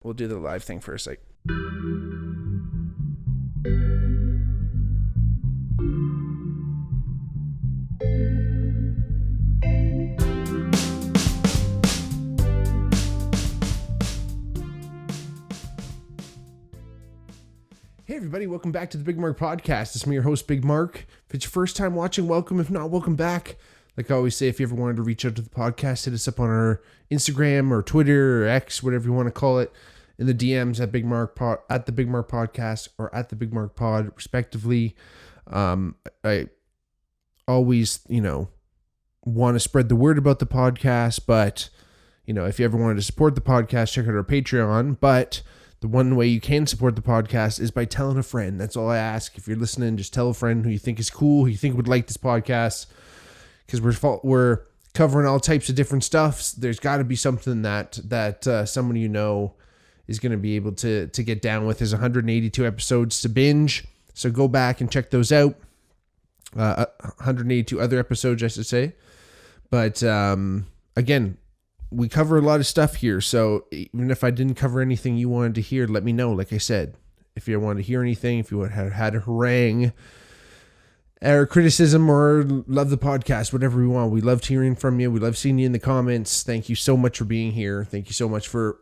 we'll do the live thing first. Like, hey everybody, welcome back to the Bigmark podcast. It's me, your host, Bigmark. If it's your first time watching, welcome. If not, welcome back. Like I always say, if you ever wanted to reach out to the podcast, hit us up on our Instagram or Twitter or X, whatever you want to call it, in the DMs at Bigmark Pod, at the Bigmark Podcast, or at the Bigmark Pod, respectively. I always, want to spread the word about the podcast, but if you ever wanted to support the podcast, check out our Patreon. But the one way you can support the podcast is by telling a friend. That's all I ask. If you're listening, just tell a friend who you think is cool, who you think would like this podcast, because we're covering all types of different stuff. There's got to be something that someone is going to be able to get down with. There's 182 episodes to binge, so go back and check those out. 182 other episodes, I should say. But again, we cover a lot of stuff here, so even if I didn't cover anything you wanted to hear, let me know. Like I said, if you wanted to hear anything, if you had a harangue or criticism or love the podcast, whatever we want. We loved hearing from you. We love seeing you in the comments. Thank you so much for being here. Thank you so much for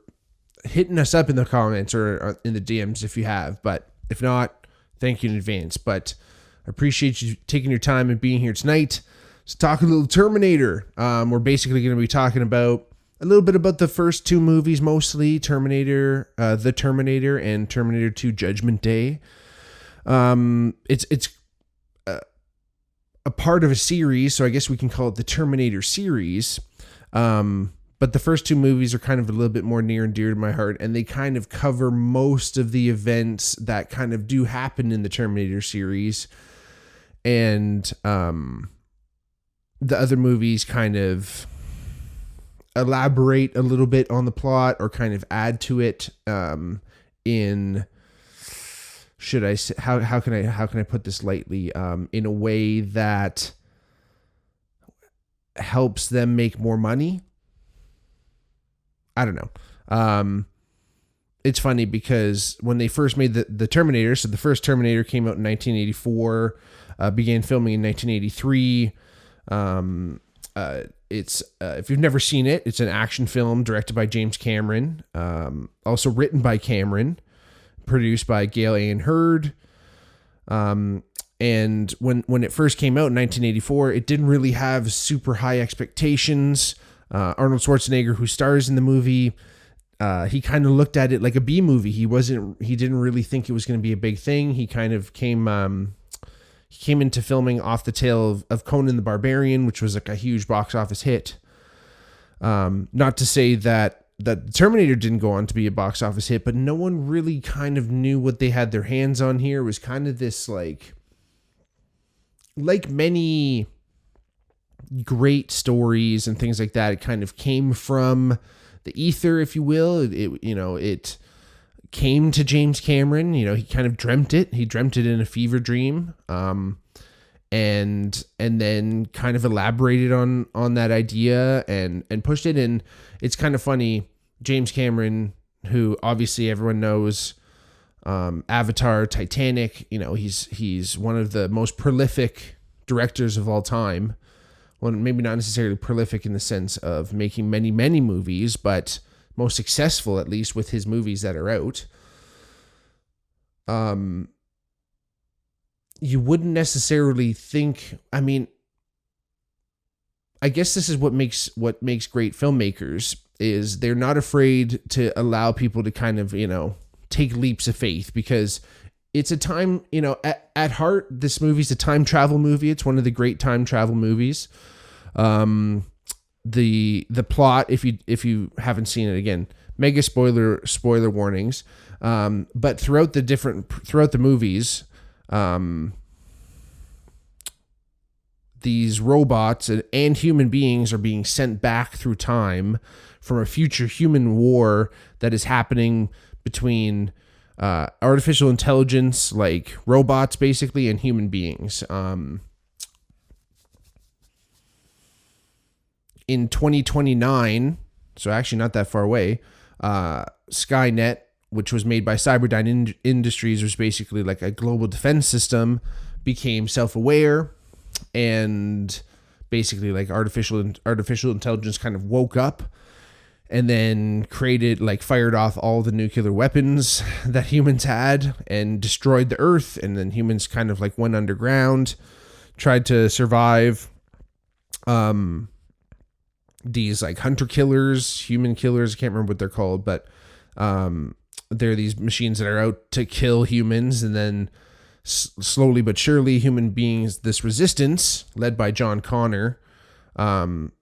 hitting us up in the comments or in the DMs if you have. But if not, thank you in advance. But I appreciate you taking your time and being here tonight. Let's talk a little Terminator. We're basically going to be talking about a little bit about the first two movies, mostly Terminator, The Terminator, and Terminator 2 Judgment Day. It's a part of a series, so I guess we can call it the Terminator series. But the first two movies are kind of a little bit more near and dear to my heart, and they kind of cover most of the events that kind of do happen in the Terminator series. And the other movies kind of elaborate a little bit on the plot or kind of add to it in, should I say, how can I put this lightly, in a way that helps them make more money. I don't know. It's funny because when they first made the Terminator, so the first Terminator came out in 1984, began filming in 1983. It's if you've never seen it, it's an action film directed by James Cameron, also written by Cameron, produced by Gail Ann Hurd. And when it first came out in 1984, it didn't really have super high expectations. Arnold Schwarzenegger, who stars in the movie, he kind of looked at it like a B movie. He didn't really think it was going to be a big thing. He kind of came into filming off the tail of Conan the Barbarian, which was like a huge box office hit. Not to say that Terminator didn't go on to be a box office hit, but no one really kind of knew what they had their hands on here. It was kind of this like many great stories and things like that. It kind of came from the ether, if you will. It came to James Cameron. He kind of dreamt it. He dreamt it in a fever dream. And then kind of elaborated on that idea and pushed it. And it's kind of funny, James Cameron, who obviously everyone knows, Avatar, Titanic, he's one of the most prolific directors of all time. Well, maybe not necessarily prolific in the sense of making many, many movies, but most successful, at least, with his movies that are out. You wouldn't necessarily think, I guess this is what makes great filmmakers, is they're not afraid to allow people to kind of, take leaps of faith, because it's a time, at heart, this movie's a time travel movie. It's one of the great time travel movies. The plot, if you haven't seen it, again, mega spoiler warnings. But throughout the movies, these robots and human beings are being sent back through time from a future human war that is happening between artificial intelligence, like robots basically, and human beings. In 2029, so actually not that far away, Skynet, which was made by Cyberdyne Industries, was basically like a global defense system, became self-aware, and basically like artificial intelligence kind of woke up and then fired off all the nuclear weapons that humans had and destroyed the earth. And then humans kind of like went underground, tried to survive. These like hunter killers, human killers, I can't remember what they're called, but they're these machines that are out to kill humans. And then slowly but surely, human beings, this resistance led by John Connor, kind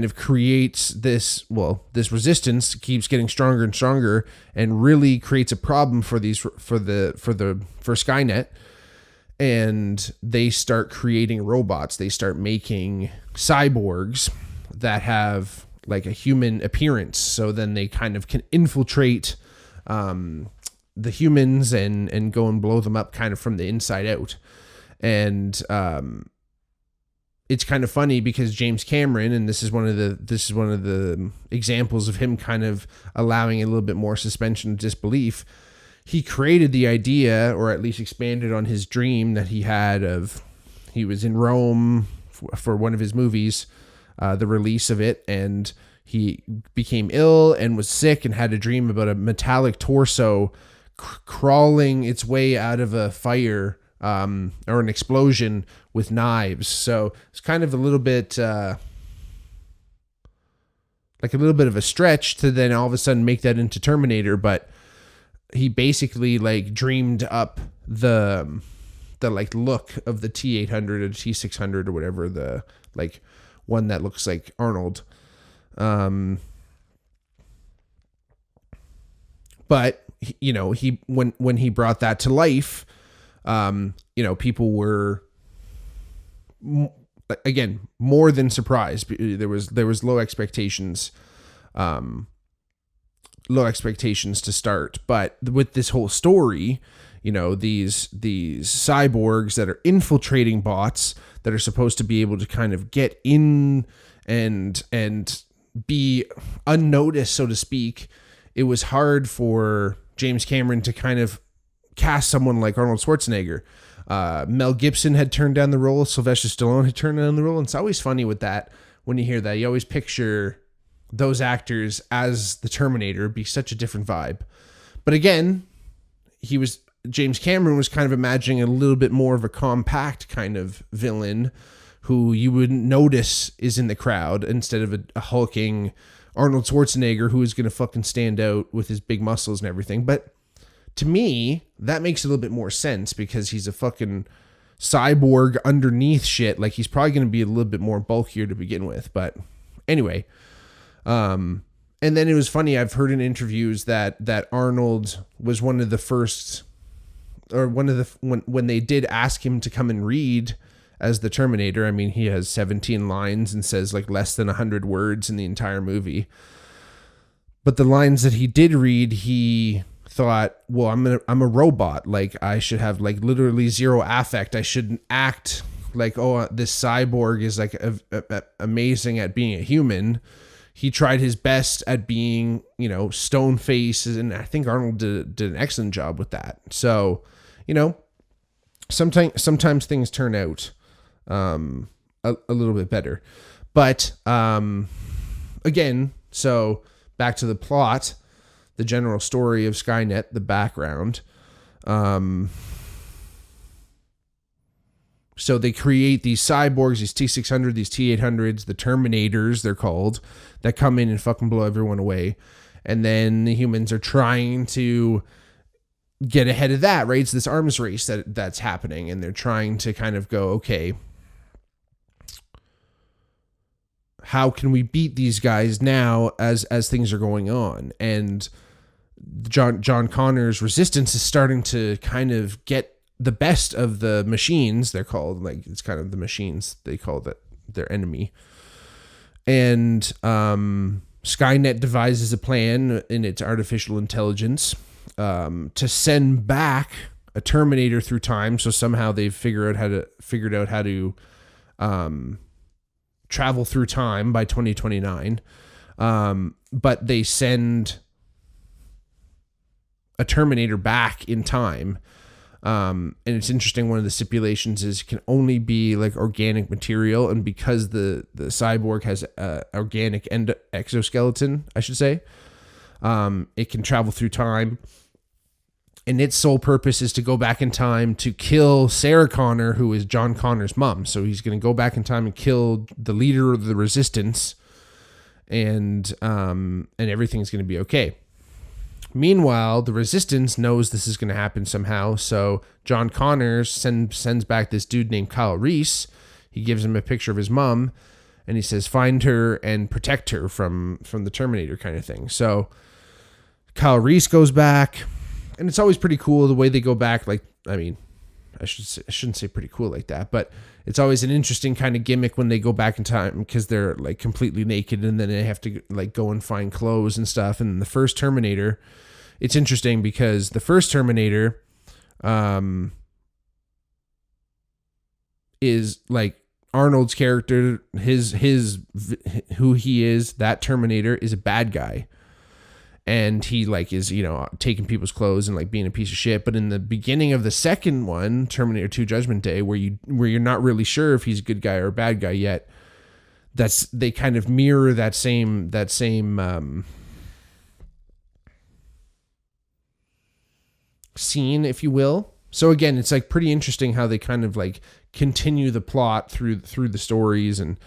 of creates this resistance keeps getting stronger and stronger, and really creates a problem for Skynet. And they start creating robots. They start making cyborgs that have like a human appearance. So then they kind of can infiltrate the humans and go and blow them up kind of from the inside out. And it's kind of funny because James Cameron, and this is one of the examples of him kind of allowing a little bit more suspension of disbelief. He created the idea, or at least expanded on his dream that he had of, he was in Rome for one of his movies, the release of it, and he became ill and was sick and had a dream about a metallic torso crawling its way out of a fire or an explosion with knives. So it's kind of a little bit of a stretch to then all of a sudden make that into Terminator, but he basically like dreamed up the like look of the T-800 or T-600 or whatever, the like one that looks like Arnold. But when he brought that to life, people were again more than surprised. There was low expectations to start, but with this whole story, these cyborgs that are infiltrating bots that are supposed to be able to kind of get in and be unnoticed, so to speak. It was hard for James Cameron to kind of cast someone like Arnold Schwarzenegger. Mel Gibson had turned down the role. Sylvester Stallone had turned down the role. And it's always funny with that. When you hear that, you always picture those actors as the Terminator. It'd be such a different vibe. But again, James Cameron was kind of imagining a little bit more of a compact kind of villain who you wouldn't notice is in the crowd, instead of a hulking Arnold Schwarzenegger who is going to fucking stand out with his big muscles and everything. But to me, that makes a little bit more sense because he's a fucking cyborg underneath shit. Like, he's probably going to be a little bit more bulkier to begin with. But anyway, and then it was funny. I've heard in interviews that Arnold was one of the first, or when they did ask him to come and read as the Terminator. I mean, he has 17 lines and says like less than 100 words in the entire movie. But the lines that he did read, he thought, well, I'm a robot. Like, I should have like literally zero affect. I shouldn't act like, oh, this cyborg is like amazing at being a human. He tried his best at being, stone face, and I think Arnold did an excellent job with that. So, sometimes things turn out a little bit better. But again, so back to the plot, the general story of Skynet, the background. So they create these cyborgs, these T-600, these T-800s, the Terminators, they're called, that come in and fucking blow everyone away. And then the humans are trying to get ahead of that, right? It's this arms race that's happening, and they're trying to kind of go, okay, how can we beat these guys now as things are going on? And John Connor's resistance is starting to kind of get the best of the machines. They're called, like, it's kind of the machines, they call that their enemy. And Skynet devises a plan in its artificial intelligence to send back a Terminator through time. So somehow they've figured out how to travel through time by 2029. but they send a Terminator back in time. And it's interesting, one of the stipulations is it can only be like organic material, and because the cyborg has organic exoskeleton, I should say, it can travel through time, and its sole purpose is to go back in time to kill Sarah Connor, who is John Connor's mom. So he's going to go back in time and kill the leader of the resistance, and everything's going to be okay. Meanwhile, the resistance knows this is going to happen somehow, so John Connor sends back this dude named Kyle Reese. He gives him a picture of his mom, and he says, find her and protect her from the Terminator kind of thing. So Kyle Reese goes back, and it's always pretty cool the way they go back. Like, I mean, I shouldn't say pretty cool like that, but it's always an interesting kind of gimmick when they go back in time, because they're like completely naked, and then they have to like go and find clothes and stuff. And the first Terminator, it's interesting because the first Terminator is like Arnold's character, his who he is, that Terminator is a bad guy. And he like is, taking people's clothes and like being a piece of shit. But in the beginning of the second one, Terminator 2 Judgment Day, where you're not really sure if he's a good guy or a bad guy yet, they kind of mirror that same scene, if you will. So again, it's like pretty interesting how they kind of like continue the plot through the stories and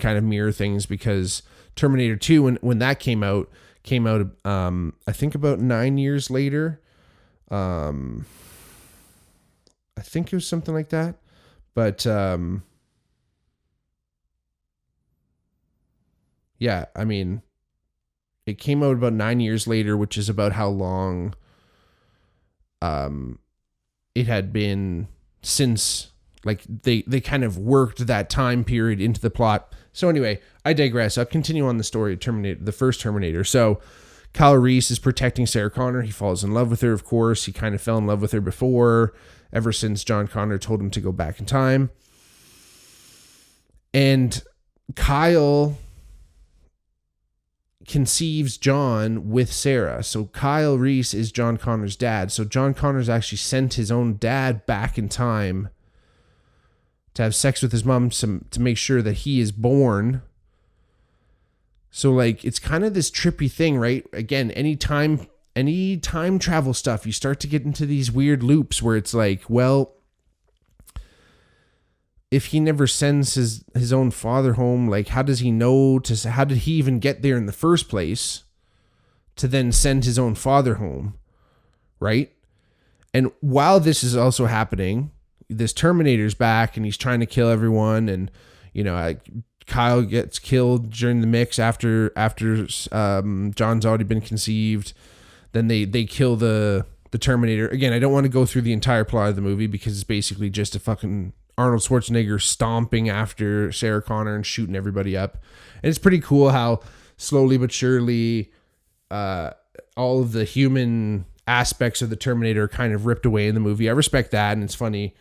kind of mirror things, because Terminator 2, when that came out, I think about 9 years later. I think it was something like that. But yeah, I mean, it came out about 9 years later, which is about how long it had been since, like, they kind of worked that time period into the plot. So anyway, I digress. I'll continue on the story of Terminator, the first Terminator. So Kyle Reese is protecting Sarah Connor. He falls in love with her, of course. He kind of fell in love with her before, ever since John Connor told him to go back in time. And Kyle conceives John with Sarah. So Kyle Reese is John Connor's dad. So John Connor's actually sent his own dad back in time to have sex with his mom to make sure that he is born. So like, it's kind of this trippy thing, right? Again, any time travel stuff, you start to get into these weird loops where it's like, well, if he never sends his own father home, like, how does he know how did he even get there in the first place to then send his own father home, right? And while this is also happening, this Terminator's back and he's trying to kill everyone, and Kyle gets killed during the mix after John's already been conceived. Then they kill the Terminator. Again, I don't want to go through the entire plot of the movie, because it's basically just a fucking Arnold Schwarzenegger stomping after Sarah Connor and shooting everybody up. And it's pretty cool how slowly but surely all of the human aspects of the Terminator are kind of ripped away in the movie. I respect that, and it's funny.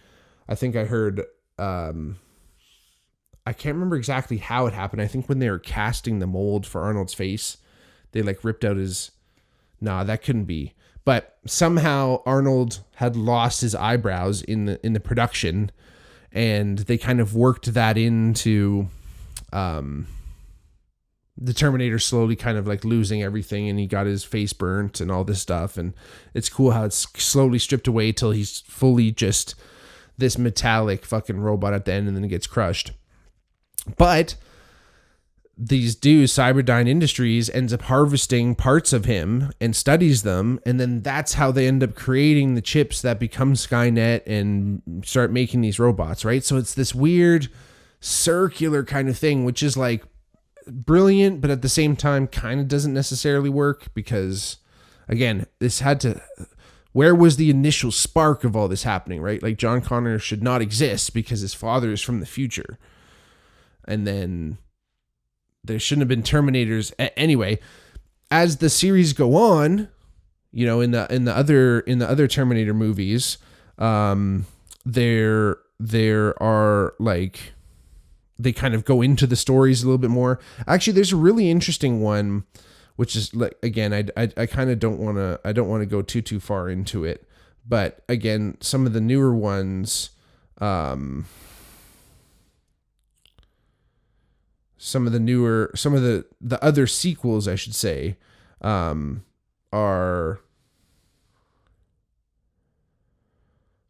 I think I heard, I can't remember exactly how it happened. I think when they were casting the mold for Arnold's face, they like ripped out that couldn't be. But somehow Arnold had lost his eyebrows in the production, and they kind of worked that into the Terminator slowly kind of like losing everything, and he got his face burnt and all this stuff. And it's cool how it's slowly stripped away till he's fully just this metallic fucking robot at the end, and then it gets crushed. But these dudes, Cyberdyne Industries, ends up harvesting parts of him and studies them, and then that's how they end up creating the chips that become Skynet and start making these robots, right? So it's this weird circular kind of thing, which is like brilliant, but at the same time kind of doesn't necessarily work, because again, where was the initial spark of all this happening, right? Like, John Connor should not exist because his father is from the future. And then there shouldn't have been Terminators. Anyway, as the series go on, in the other Terminator movies, there are like, they kind of go into the stories a little bit more. Actually, there's a really interesting one which is like, again, I kind of don't want to go too far into it, but again, some of the newer ones, some of the other sequels, I should say, are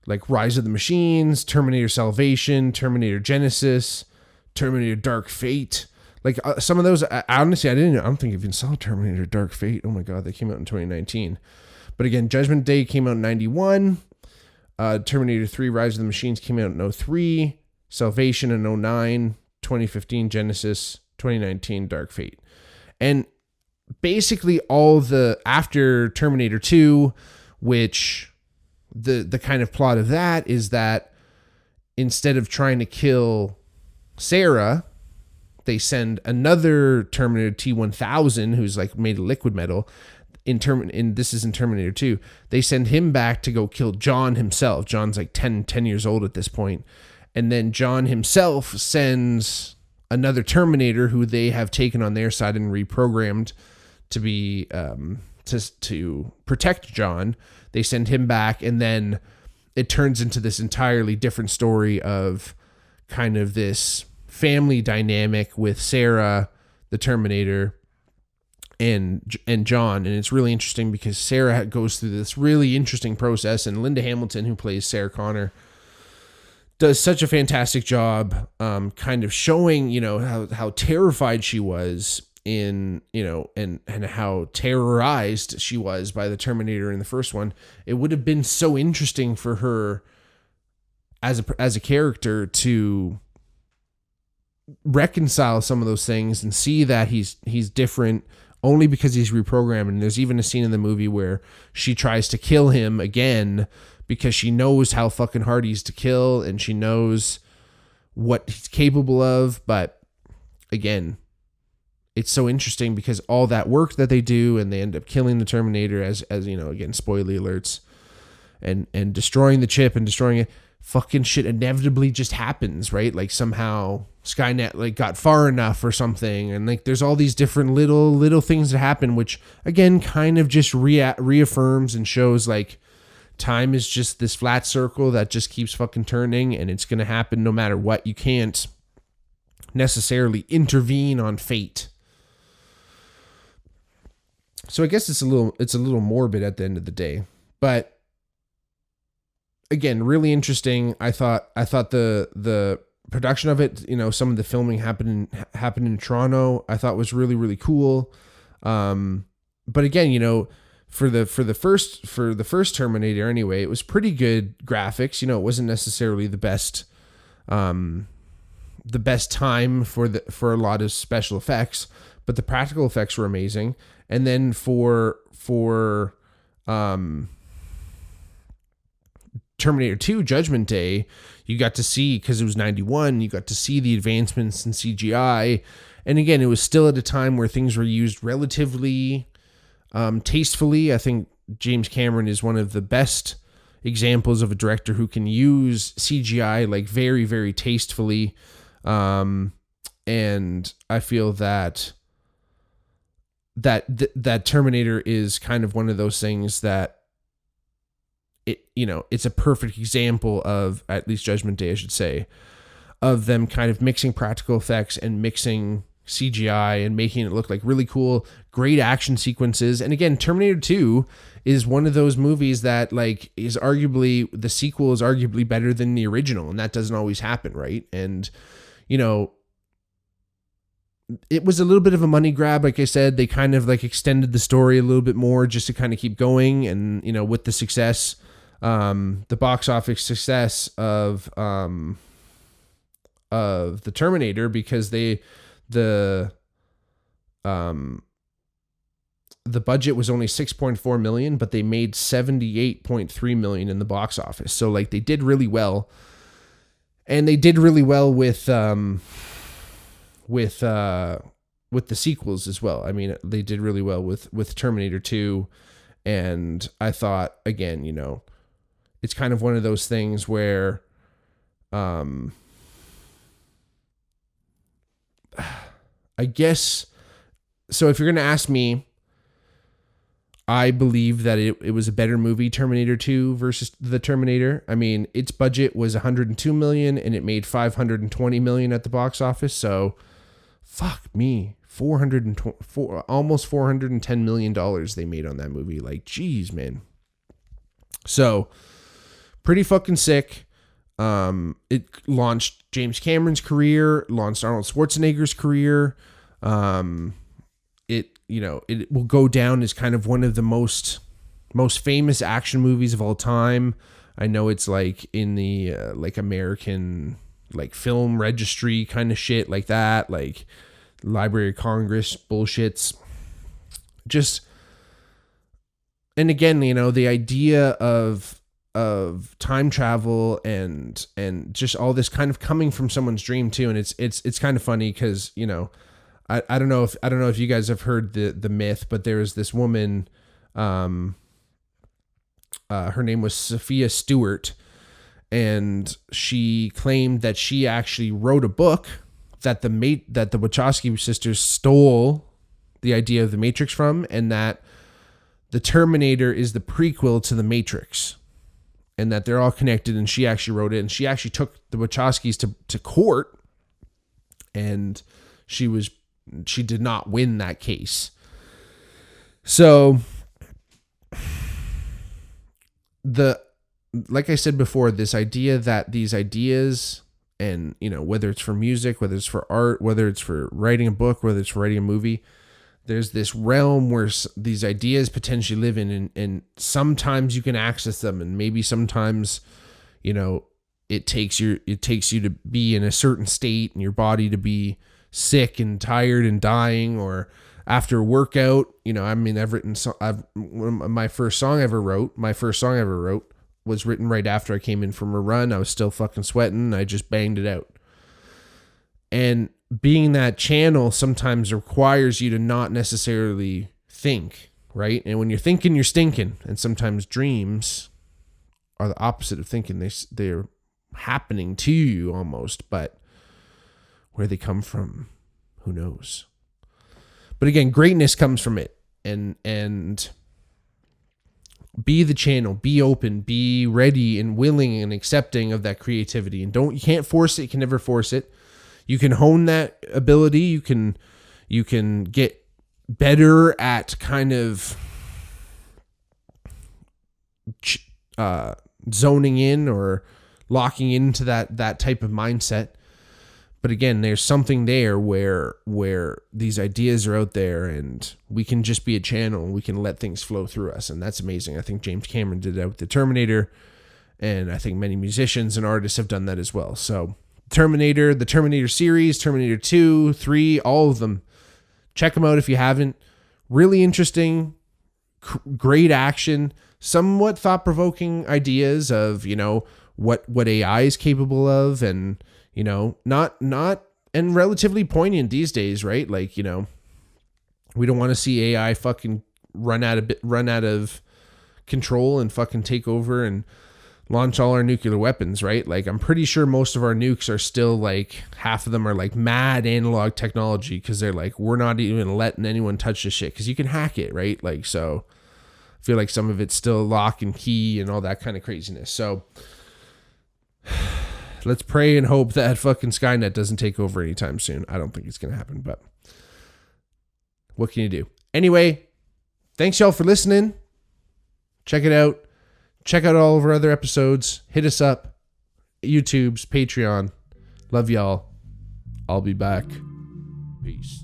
like Rise of the Machines, Terminator Salvation, Terminator Genesis, Terminator Dark Fate. Like some of those, honestly, I don't think I even saw Terminator Dark Fate. Oh my God, they came out in 2019. But again, Judgment Day came out in 91. Terminator 3 Rise of the Machines came out in 03. Salvation in 09. 2015 Genesis. 2019 Dark Fate. And basically all the, after Terminator 2, which the kind of plot of that is that instead of trying to kill Sarah, they send another Terminator T-1000 who's like made of liquid metal. This is in Terminator 2. They send him back to go kill John himself. John's like 10 years old at this point. And then John himself sends another Terminator who they have taken on their side and reprogrammed to be to protect John. They send him back, and then it turns into this entirely different story of kind of this family dynamic with Sarah, the Terminator, and John. And it's really interesting because Sarah goes through this really interesting process, and Linda Hamilton, who plays Sarah Connor, does such a fantastic job kind of showing, how terrified she was and how terrorized she was by the Terminator in the first one. It would have been so interesting for her as a character to reconcile some of those things and see that he's different only because he's reprogrammed. And there's even a scene in the movie where she tries to kill him again because she knows how fucking hard he's to kill and she knows what he's capable of. But again, it's so interesting because all that work that they do, and they end up killing the Terminator as again, spoiler alerts, and destroying the chip and destroying it. Fucking shit inevitably just happens, right? Like somehow Skynet like got far enough or something, and like there's all these different little things that happen, which again kind of just reaffirms and shows like time is just this flat circle that just keeps fucking turning, and it's gonna happen no matter what. You can't necessarily intervene on fate. So I guess it's a little morbid at the end of the day, but again, really interesting. I thought the production of it, some of the filming happened in Toronto, I thought was really, really cool. But again, for the first Terminator anyway, it was pretty good graphics. It wasn't necessarily the best time for a lot of special effects, but the practical effects were amazing. And then for Terminator 2 Judgment Day, you got to see, because it was 91, you got to see the advancements in CGI. And again, it was still at a time where things were used relatively tastefully. I think James Cameron is one of the best examples of a director who can use CGI like very, very tastefully. And I feel that Terminator is kind of one of those things that it's a perfect example of, at least Judgment Day, I should say, of them kind of mixing practical effects and mixing CGI and making it look like really cool, great action sequences. And again, Terminator 2 is one of those movies that like is arguably, the sequel is arguably better than the original, and that doesn't always happen, right? And it was a little bit of a money grab. Like I said, they kind of like extended the story a little bit more just to kind of keep going. And, with the success, the box office success of the Terminator, because the budget was only 6.4 million, but they made 78.3 million in the box office. So like they did really well, and they did really well with the sequels as well. I mean, they did really well with Terminator 2. And I thought, again, it's kind of one of those things where, I guess, so if you're going to ask me, I believe that it was a better movie, Terminator 2 versus The Terminator. I mean, its budget was $102 million and it made $520 million at the box office. So, fuck me, almost $410 million they made on that movie. Like, geez, man. So, pretty fucking sick. It launched James Cameron's career, launched Arnold Schwarzenegger's career. It will go down as kind of one of the most famous action movies of all time. I know it's like in the like American like film registry kind of shit like that, like Library of Congress bullshits. Just, and again, the idea of time travel and just all this kind of coming from someone's dream too, and it's kind of funny because I don't know if you guys have heard the myth, but there was this woman, her name was Sophia Stewart, and she claimed that she actually wrote a book that the Wachowski sisters stole the idea of the Matrix from, and that the Terminator is the prequel to the Matrix, and that they're all connected, and she actually wrote it, and she actually took the Wachowskis to court, and she did not win that case. So like I said before, this idea that these ideas, and whether it's for music, whether it's for art, whether it's for writing a book, whether it's for writing a movie, there's this realm where these ideas potentially live in, and sometimes you can access them, and maybe sometimes it takes you to be in a certain state and your body to be sick and tired and dying, or after a workout. I've written my first song I ever wrote was written right after I came in from a run. I was still fucking sweating. I just banged it out. And being that channel sometimes requires you to not necessarily think, right? And when you're thinking, you're stinking. And sometimes dreams are the opposite of thinking. They're happening to you almost, but where they come from, who knows? But again, greatness comes from it. And be the channel, be open, be ready and willing and accepting of that creativity. And you can't force it. You can never force it. You can hone that ability. You can get better at kind of zoning in or locking into that type of mindset. But again, there's something there where these ideas are out there, and we can just be a channel and we can let things flow through us. And that's amazing. I think James Cameron did that with the Terminator, and I think many musicians and artists have done that as well. So Terminator, the Terminator series, Terminator 2, 3, all of them. Check them out if you haven't. Really interesting, great action, somewhat thought-provoking ideas of, what AI is capable of, and not and relatively poignant these days, right? Like, we don't want to see AI fucking run out of control and fucking take over and launch all our nuclear weapons, right? Like, I'm pretty sure most of our nukes are still like, half of them are like mad analog technology, because they're like, we're not even letting anyone touch this shit because you can hack it, right? Like, so I feel like some of it's still lock and key and all that kind of craziness. So let's pray and hope that fucking Skynet doesn't take over anytime soon. I don't think it's going to happen, but what can you do? Anyway, thanks y'all for listening. Check it out. Check out all of our other episodes. Hit us up. YouTube's, Patreon. Love y'all. I'll be back. Peace.